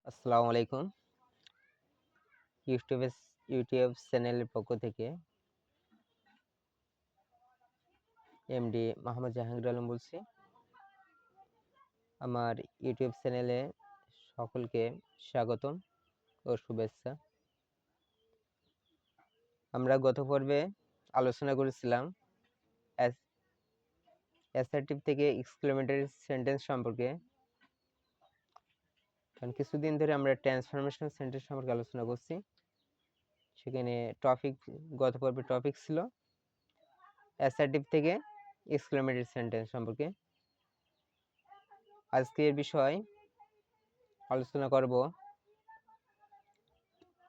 আসসালামু আলাইকুম। ইউটিউব চ্যানেলের পক্ষ থেকে এমডি মোহাম্মদ জাহাঙ্গীর আলম বলছি। আমার ইউটিউব চ্যানেলে সকলকে স্বাগতম ও শুভেচ্ছা। আমরা গত পর্বে আলোচনা করেছিলাম অ্যাসার্টিভ থেকে এক্সক্লেমেটরি সেন্টেন্স সম্পর্কে। কারণ কিছুদিন ধরে আমরা ট্রান্সফরমেশনাল সেন্টেন্স সম্পর্কে আলোচনা করছি। সেখানে গত পর্বে টপিক ছিল অ্যাসার্টিভ থেকে এক্সক্লেমেটরি সেন্টেন্স সম্পর্কে। আজকের বিষয় আলোচনা করব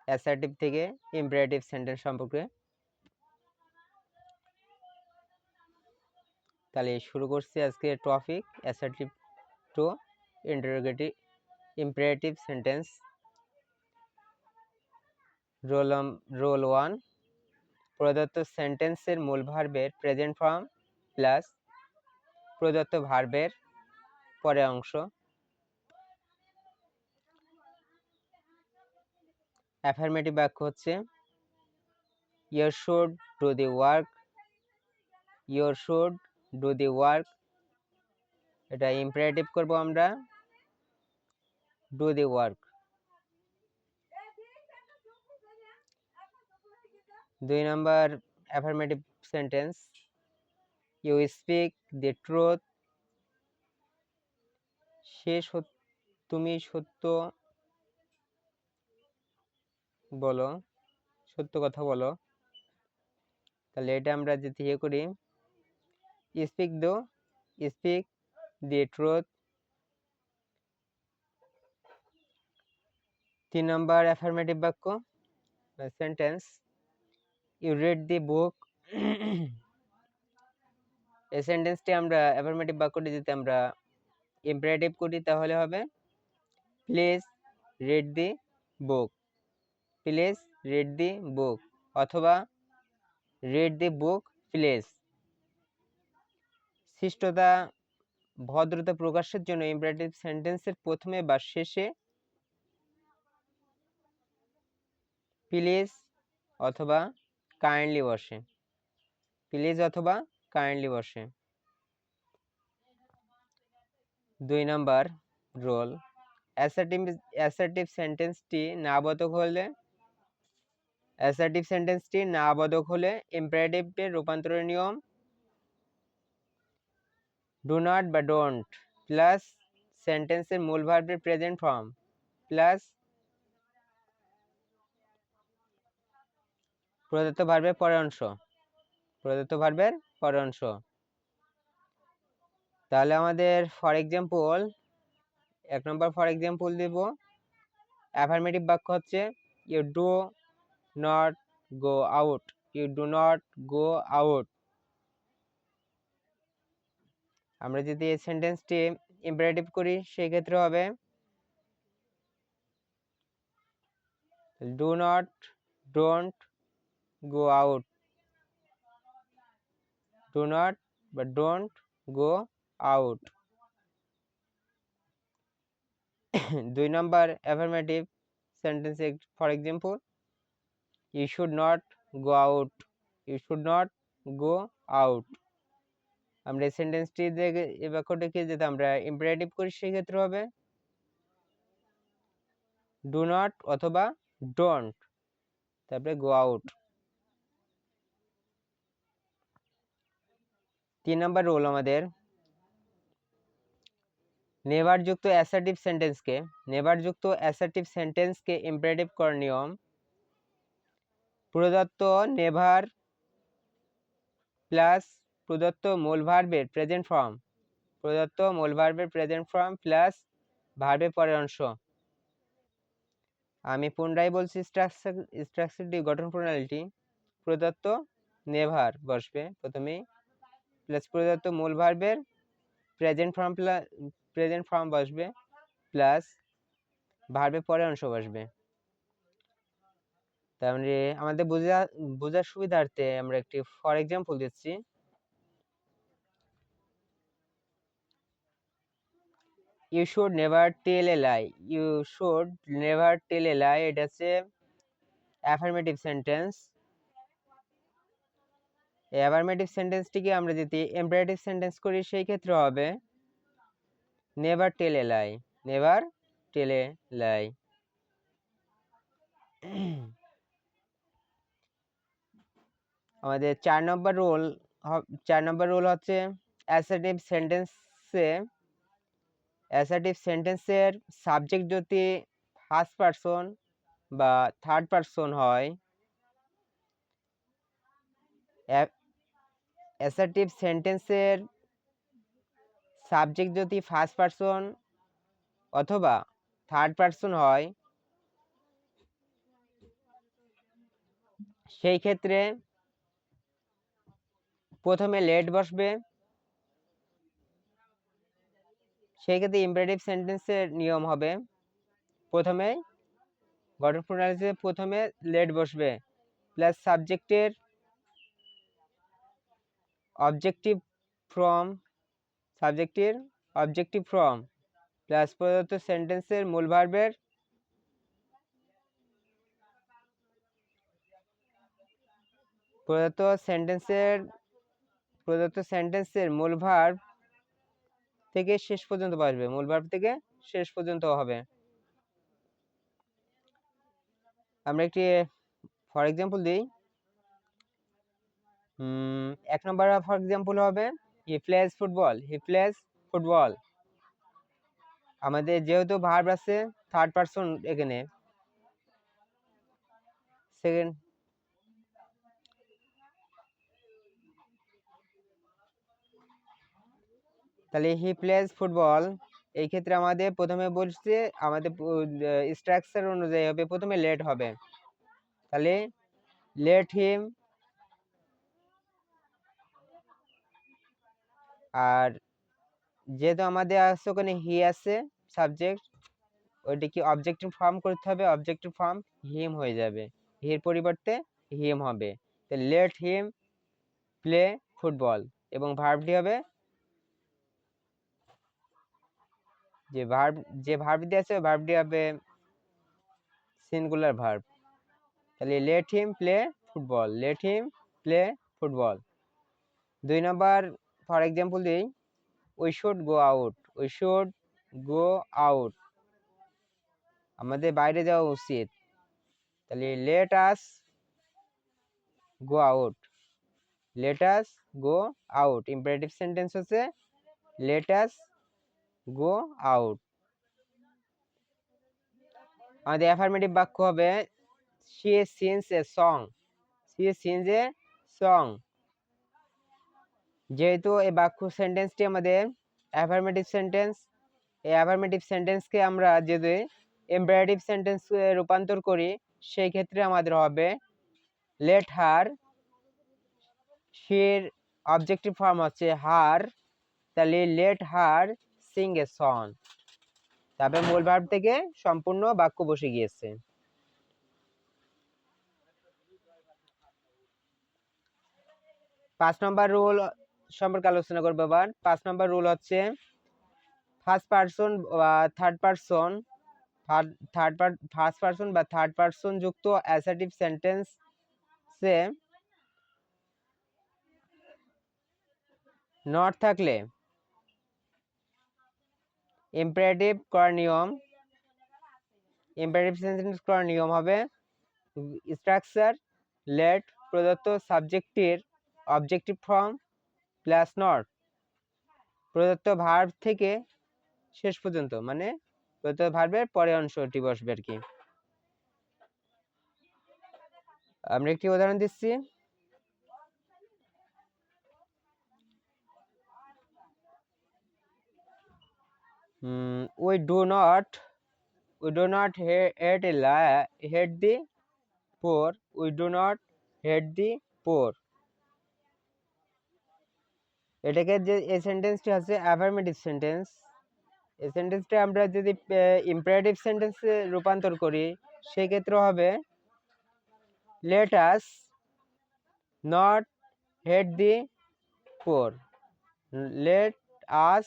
অ্যাসার্টিভ থেকে ইম্পারেটিভ সেন্টেন্স সম্পর্কে। তাহলে শুরু করছি আজকে topic assertive to interrogative imperative sentence. Rule 1, প্রদত্ত সেন্টেন্সের মূল ভার্বের প্রেজেন্ট ফর্ম প্লাস প্রদত্ত ভার্বের পরের অংশ। অ্যাফার্মেটিভ বাক্য হচ্ছে you should do the work, you should do the work. এটা ইম্পারেটিভ করব আমরা ডু দি ওয়ার্ক। 2 নম্বর affirmative sentence, you speak the truth, তুমি সত্য বলো, সত্য কথা বলো। তাহলে এটা আমরা যদি করি speak the truth. 3 number affirmative বাক্য সেন্টেন্স, ইউ রিড দি বুক। এই সেন্টেন্সটি আমরা অ্যাফার্মেটিভ বাক্যটি যদি আমরা ইম্পারেটিভ করি তাহলে হবে please read the book, please read the book, অথবা রিড দি বুক প্লিজ। শিষ্টতা ভদ্রতা প্রকাশের জন্য ইম্পারেটিভ সেন্টেন্সের প্রথমে বা শেষে প্লিজ অথবা কাইন্ডলি বসে, প্লিজ অথবা কাইন্ডলি বসে। 2 নম্বর রোল, অ্যাসার্টিভ সেন্টেন্সটি না বোধক হলে ইম্পারেটিভের রূপান্তরের নিয়ম ডু নট বা ডোন্ট প্লাস সেন্টেন্সের মূল ভার্বের প্রেজেন্ট ফর্ম প্লাস প্রদত্ত ভার্বের পরের অংশ। তাহলে আমাদের ফর এক্সাম্পল 1 নম্বর ফর এক্সাম্পল দেব। অ্যাফার্মেটিভ বাক্য হচ্ছে you do not go out, you do not go out. আমরা যদি এই সেন্টেন্সটি ইম্পারেটিভ করি সেই ক্ষেত্রে হবে do not, don't go out, do not বা ডোন্ট গো আউট। 2 নম্বর affirmative sentence for example, you should not go out, you should not go out. আমরা এই সেন্টেন্সটি এই বাক্যটিকে যদি আমরা ইম্পারেটিভ করি সেই ক্ষেত্রে হবে ডু নট অথবা ডোন্ট তারপরে গো আউট। 3 নম্বর রুল আমাদের নেভার যুক্ত অ্যাসার্টিভ সেন্টেন্সকে ইম্পারেটিভ করার নিয়ম প্রদত্ত নেভার প্লাস প্রদত্ত মূল ভার্বের প্রেজেন্ট ফর্ম প্লাস ভার্বের পরের অংশ। আমি পুনরায় বলছি স্ট্রাকচারটি গঠন প্রণালীটি প্রদত্ত নেভার বসবে প্রথমেই প্লাস প্রদত্ত মূল ভার্বের প্রেজেন্ট ফর্ম বসবে প্লাস ভার্বের পরের অংশ বসবে। তাহলে আমাদের বোঝার সুবিধার্থে আমরা একটি ফর এক্সাম্পল দিচ্ছি। You should never tell a lie, you should never tell a lie, এটা হচ্ছে অ্যাফার্মেটিভ সেন্টেন্স। এই অ্যাফার্মেটিভ সেন্টেন্সটিকে আমরা যদি ইম্পারেটিভ সেন্টেন্স করি সেই ক্ষেত্রে হবে never tell a lie, never tell a লাই। আমাদের 4 নম্বর রুল হচ্ছে অ্যাসার্টিভ সেন্টেন্সের সাবজেক্ট যদি ফার্স্ট পারসন বা থার্ড পারসন হয়, অ্যাসার্টিভ সেন্টেন্সের সাবজেক্ট যদি ফার্স্ট পারসন অথবা থার্ড পারসন হয়, সেই ক্ষেত্রে প্রথমে লেট বসবে। সেই ক্ষেত্রে ইম্পারেটিভ সেন্টেন্সের নিয়ম হবে প্রথমে গঠন প্রণালীতে প্রথমে লেট বসবে প্লাস সাবজেক্টের অবজেক্টিভ ফ্রম প্লাস প্রদত্ত সেন্টেন্সের মূল ভার্বের প্রদত্ত সেন্টেন্সের মূল ভার্ব থেকে শেষ পর্যন্ত বসবে, মূল ভার্ব থেকে শেষ পর্যন্ত হবে। আমরা একটি ফর এক্সাম্পল দিই। 1 নম্বর ফর এক্সাম্পল হবে হি প্লেজ ফুটবল। আমাদের যেহেতু ভার্ব আছে থার্ড পারসন, এখানে সেকেন্ড তাহলে হি প্লেজ ফুটবল, এই ক্ষেত্রে আমাদের প্রথমে বলছে আমাদের স্ট্রাকচার অনুযায়ী হবে প্রথমে লেট হবে, তাহলে লেট হিম, আর যেহেতু আমাদের আছে ওখানে হি আছে সাবজেক্ট, ওইটা কি অবজেক্টিভ ফর্ম করতে হবে, অবজেক্টিভ ফর্ম হিম হয়ে যাবে, হির পরিবর্তে হিম হবে। তো লেট হিম প্লে ফুটবল, এবং ভার্বটি হবে যে ভার্ব দিয়েছে ভার্বটি হবে সিঙ্গুলার ভার্ব। তাহলে let him play football. 2 number for example দিই, উই শুড গো আউট, আমাদের বাইরে যাওয়া উচিত। তাহলে let us go out, imperative sentence হচ্ছে লেট আস গো আউট। আমাদের অ্যাফার্মেটিভ বাক্য হবে she sings a song। যেহেতু এই বাক্য সেন্টেন্সটি আমাদের অ্যাফার্মেটিভ সেন্টেন্স, এই অ্যাফার্মেটিভ সেন্টেন্সকে আমরা যদি ইম্পারেটিভ সেন্টেন্স রূপান্তর করি সেই ক্ষেত্রে আমাদের হবে লেট হার, শির অবজেক্টিভ ফর্ম হচ্ছে হার, তাহলে let her Singh a song, তবে মূল ভার্ব থেকে সম্পূর্ণ বাক্য বসে গিয়েছে। 5 নম্বর রুল সম্পর্কে আলোচনা করবো এবার। 5 নম্বর রুল হচ্ছে ফার্স্ট পারসন বা থার্ড পারসন যুক্ত অ্যাসার্টিভ সেন্টেন্সে নট থাকলে ইম্পারেটিভ সেন্টেন্স করার নিয়ম হবে স্ট্রাকচার লেট প্রদত্ত সাবজেক্টের অবজেক্টিভ ফর্ম প্লাস নট প্রদত্ত ভার্ব থেকে শেষ পর্যন্ত, মানে প্রদত্ত ভার্বের পরে অংশটি বসবে আর কি। আমরা একটি উদাহরণ দিচ্ছি। we do not hate the poor, we do not hate the poor। এটাকে যে এই সেন্টেন্সটি আছে অ্যাফার্মেটিভ সেন্টেন্স, এই সেন্টেন্সটা আমরা যদি ইম্পারেটিভ সেন্টেন্সে রূপান্তর করি সেই ক্ষেত্রে হবে let us not hate the poor, let us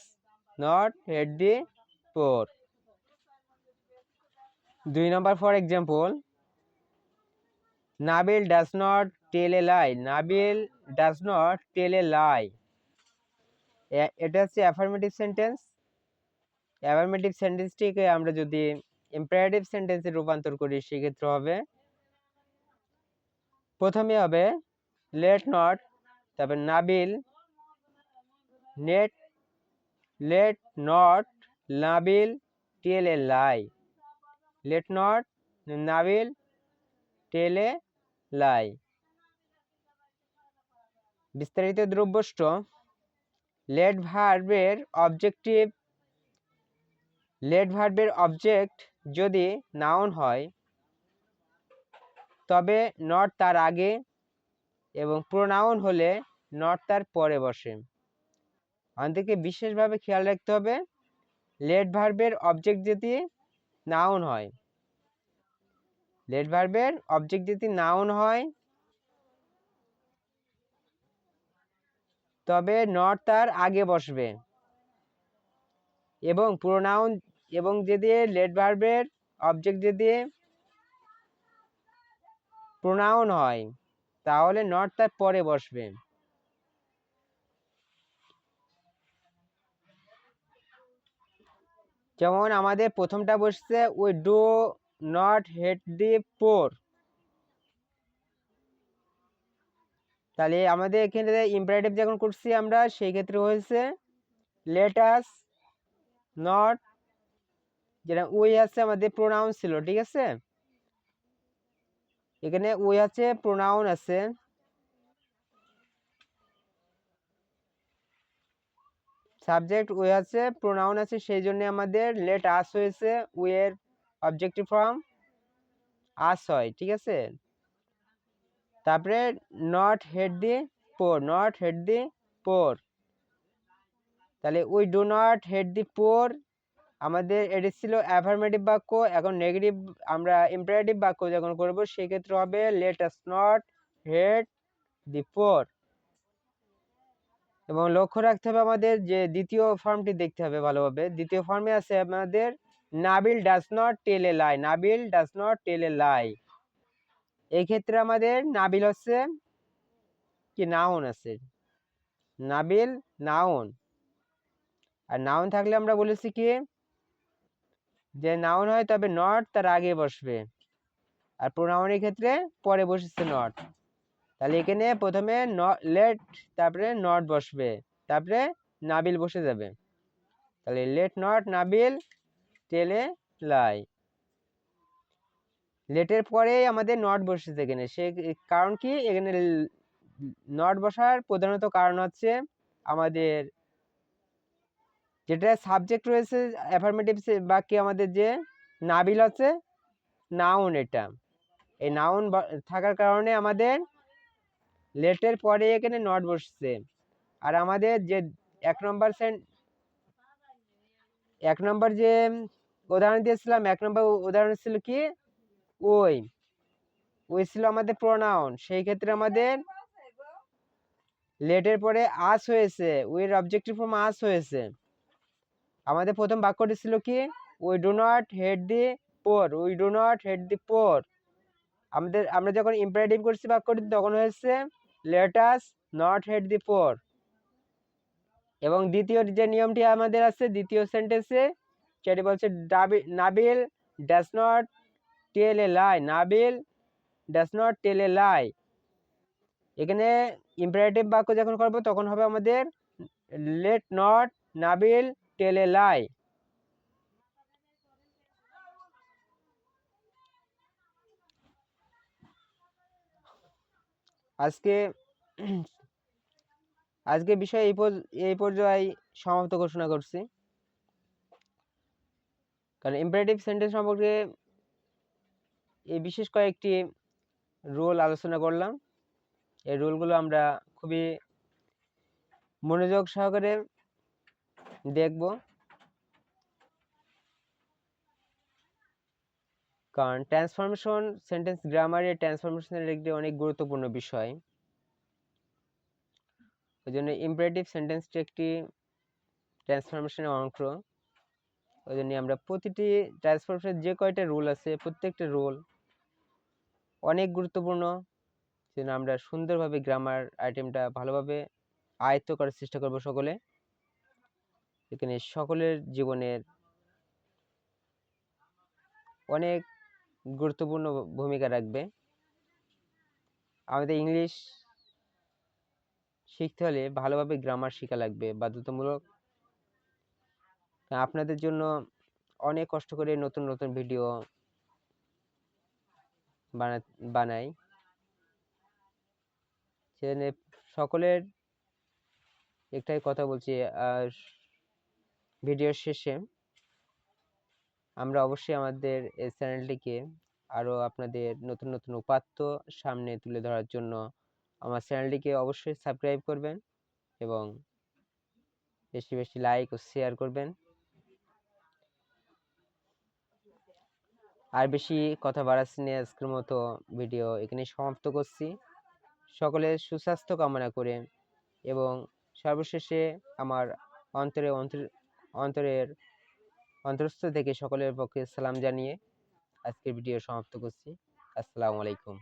not hate the poor. 2 number, for example, Nabil does not tell a lie. Nabil does not tell a lie. এটা হচ্ছে অ্যাফার্মেটিভ সেন্টেন্স। অ্যাফার্মেটিভ সেন্টেন্সটিকে আমরা যদি ইম্পারেটিভ সেন্টেন্সে রূপান্তর করি সেক্ষেত্রে হবে, প্রথমে হবে লেট নট, তারপর Nabil, let not Nabil tell a lie. Let not Nabil tell a lie. বিস্তারিত দ্রব্যষ্ট, লেট ভার্বের অবজেক্ট যদি নাউন হয় তবে নট তার আগে এবং প্রোনাউন হলে নট তার পরে বসে। আমাদেরকে বিশেষভাবে খেয়াল রাখতে হবে, লেট ভার্বের অবজেক্ট যদি নাউন হয়, লেট ভার্বের অবজেক্ট যদি নাউন হয় তবে নট তার আগে বসবে, এবং প্রোনাউন, এবং যদি লেট ভার্বের অবজেক্ট যদি প্রোনাউন হয় তাহলে নট তার পরে বসবে। যেমন আমাদের প্রথমটা বসছে we do not hate the poor. তাহলে আমাদের এখানে ইম্পারেটিভ যখন করছি আমরা সেই ক্ষেত্রে হয়েছে লেট আস নট, যেটা উই আছে আমাদের প্রোনাউন ছিল, ঠিক আছে, এখানে উই আছে প্রোনাউন আছে, সাবজেক্ট উই আছে প্রোনাউন আছে, সেই জন্য আমাদের লেট আস হয়েছে, উই এর অবজেক্টিভ ফর্ম আস হয়, ঠিক আছে। তারপরে not heed the poor, not heed the poor, তাহলে we do not heed the poor আমাদের এটি ছিল অ্যাফার্মেটিভ বাক্য। এখন নেগেটিভ আমরা ইম্পারেটিভ বাক্য যখন করব সেক্ষেত্রে হবে let us not heed the পোর। এবং লক্ষ্য রাখতে হবে আমাদের যে দ্বিতীয় ফর্মটি দেখতে হবে ভালোভাবে। দ্বিতীয় ফর্মে আছে আমাদের Nabil does not tell a lie, Nabil does not tell a lie. এই ক্ষেত্রে আমাদের নাবিল হচ্ছে কি নাউন আছে, নাবিল নাউন, আর নাউন থাকলে আমরা বলেছি কি যে নাউন হয় তবে নট তার আগে বসবে, আর প্রোনাউনের ক্ষেত্রে পরে বসেছে নট। তাহলে এখানে প্রথমে লেট, তারপরে নট বসবে, তারপরে নাবিল বসে যাবে। তাহলে late not Nabil tell a লাই। লেটের পরেই আমাদের নট বসেছে এখানে, সে কারণ কি, এখানে নট বসার প্রধানত কারণ হচ্ছে আমাদের যেটা সাবজেক্ট রয়েছে অ্যাফার্মেটিভ বাক্যে আমাদের যে নাবিল আছে নাউন, এটা এই নাউন থাকার কারণে আমাদের লেটের পরে এখানে নট বসছে। আর আমাদের যে এক নম্বর যে উদাহরণ দিয়েছিলাম, এক নম্বর উদাহরণ ছিল কি ওই ছিল আমাদের প্রোনাউন, সেই ক্ষেত্রে আমাদের লেটের পরে আস হয়েছে, উইর অবজেক্টিভ ফর্ম আস হয়েছে। আমাদের প্রথম বাক্যটি ছিল কি we do not hate the poor, we do not hate the poor. আমরা যখন ইম্পারেটিভ করছি বাক্যটি তখন হয়েছে let us not hate the পোর। এবং দ্বিতীয় যে নিয়মটি আমাদের আছে দ্বিতীয় সেন্টেন্সে, সেটি বলছে Nabil does not tell a lie, Nabil does not tell a lie. এখানে ইম্পারেটিভ বাক্য যখন করব তখন হবে আমাদের let not Nabil tell a lie. আজকে বিষয় এই পর্যায়ে সমাপ্ত ঘোষণা করছি। কারণ ইম্পারেটিভ সেন্টেন্স সম্পর্কে এই বিশেষ কয়েকটি রুল আলোচনা করলাম। এই রুলগুলো আমরা খুবই মনোযোগ সহকারে দেখব, কারণ ট্রান্সফরমেশন সেন্টেন্স গ্রামারের ট্রান্সফরমেশনের একটি অনেক গুরুত্বপূর্ণ বিষয়। ওই জন্য ইম্পারেটিভ সেন্টেন্সটি একটি ট্রান্সফরমেশনের অংশ। ওই জন্য আমরা প্রতিটি ট্রান্সফারের যে কয়টা রুল আছে প্রত্যেকটা রুল অনেক গুরুত্বপূর্ণ, সেজন্য আমরা সুন্দরভাবে গ্রামার আইটেমটা ভালোভাবে আয়ত্ত করার চেষ্টা করব সকলে। এখানে সকলের জীবনের অনেক গুরুত্বপূর্ণ ভূমিকা রাখবে। আমাদের ইংলিশ শিখতে হলে ভালোভাবে গ্রামার শেখা লাগবে বাধ্যতামূলক। আপনাদের জন্য অনেক কষ্ট করে নতুন নতুন ভিডিও বানাই। সেজন্য সকলের একটাই কথা বলছি, ভিডিওর শেষে আমরা অবশ্যই আমাদের এই চ্যানেলটিকে আরো আপনাদের নতুন নতুন উপাত্ত সামনে তুলে ধরার জন্য আমার চ্যানেলটিকে অবশ্যই সাবস্ক্রাইব করবেন এবং বেশি বেশি লাইক ও শেয়ার করবেন। আর বেশি কথা বাড়াচ্ছি না, আজকের মতো ভিডিও এখানে সমাপ্ত করছি। সকলের সুস্বাস্থ্য কামনা করে এবং সর্বশেষে আমার অন্তরের অন্তরস্থ থেকে সকলের পক্ষে সালাম জানিয়ে আজকের ভিডিও সমাপ্ত করছি। আসসালামু আলাইকুম।